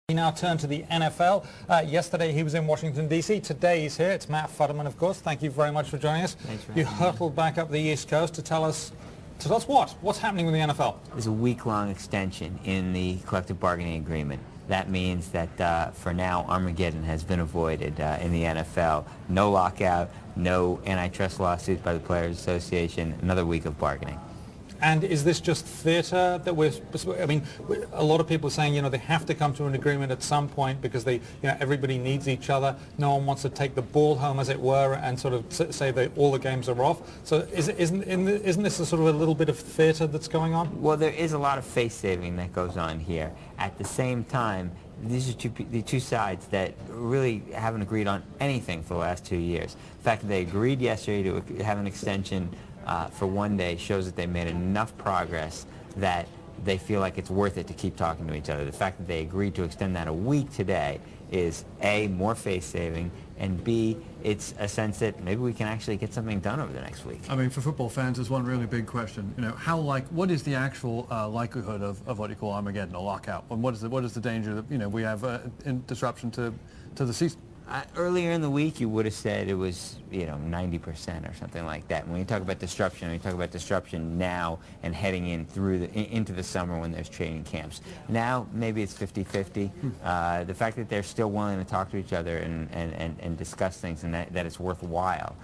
We now turn to the NFL. Yesterday he was in Washington, D.C. Today he's here. It's Matt Futterman, of course. Thank you very much for joining us. Thanks for You having me. hurtled back up the East Coast to tell us what? What's happening with the NFL? There's a week-long extension in the collective bargaining agreement. That means that for now, Armageddon has been avoided in the NFL. No lockout, no antitrust lawsuits by the Players Association, another week of bargaining. And is this just theater that I mean, a lot of people are saying, they have to come to an agreement at some point because everybody needs each other. No one wants to take the ball home, as it were, and sort of say that all the games are off. So isn't this a sort of a little bit of theater that's going on? Well, there is a lot of face saving that goes on here. At the same time, these are the two sides that really haven't agreed on anything for the last 2 years. The fact that they agreed yesterday to have an extension for 1 day shows that they made enough progress that they feel like it's worth it to keep talking to each other. The fact that they agreed to extend that a week today is A, more face-saving, and B, it's a sense that maybe we can actually get something done over the next week. I mean, for football fans, there's one really big question. What is the actual likelihood of what you call Armageddon, a lockout? And what is the danger that, we have disruption to the season? Earlier in the week, you would have said it was, 90% or something like that. When you talk about disruption now and heading into the summer when there's training camps. Now, maybe it's 50-50. The fact that they're still willing to talk to each other and discuss things and that it's worthwhile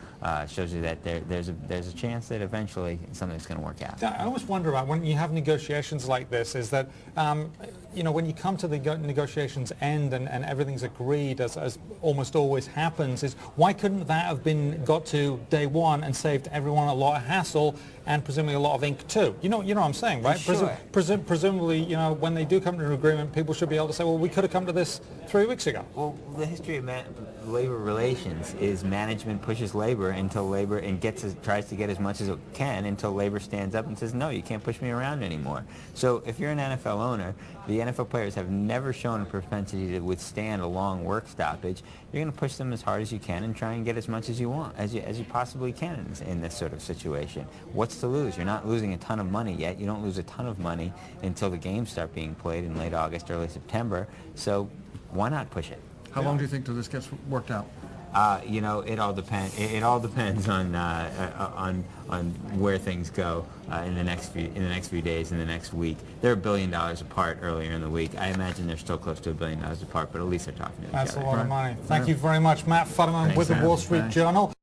shows you that there's a chance that eventually something's going to work out. I always wonder about when you have negotiations like this, is that, when you come to the negotiations end and everything's agreed, as almost always happens, is why couldn't that have been got to day one and saved everyone a lot of hassle and presumably a lot of ink too? You know what I'm saying, right? Sure. Presumably, when they do come to an agreement, people should be able to say, well, we could have come to this 3 weeks ago. Well, the history of labor relations is management pushes labor until labor tries to get as much as it can until labor stands up and says, no, you can't push me around anymore. So if you're an NFL owner, the NFL players have never shown a propensity to withstand a long work stoppage. You're going to push them as hard as you can and try and get as much as you want, as you possibly can in this sort of situation. What's to lose? You're not losing a ton of money yet. You don't lose a ton of money until the games start being played in late August, early September. So why not push it? How long do you think till this gets worked out? It all depends. It all depends on where things go in the next few days, in the next week. They're $1 billion apart earlier in the week. I imagine they're still close to $1 billion apart, but at least they're talking to each other. That's a lot of money. Thank you very much, Matt Futterman with the Wall Street Journal.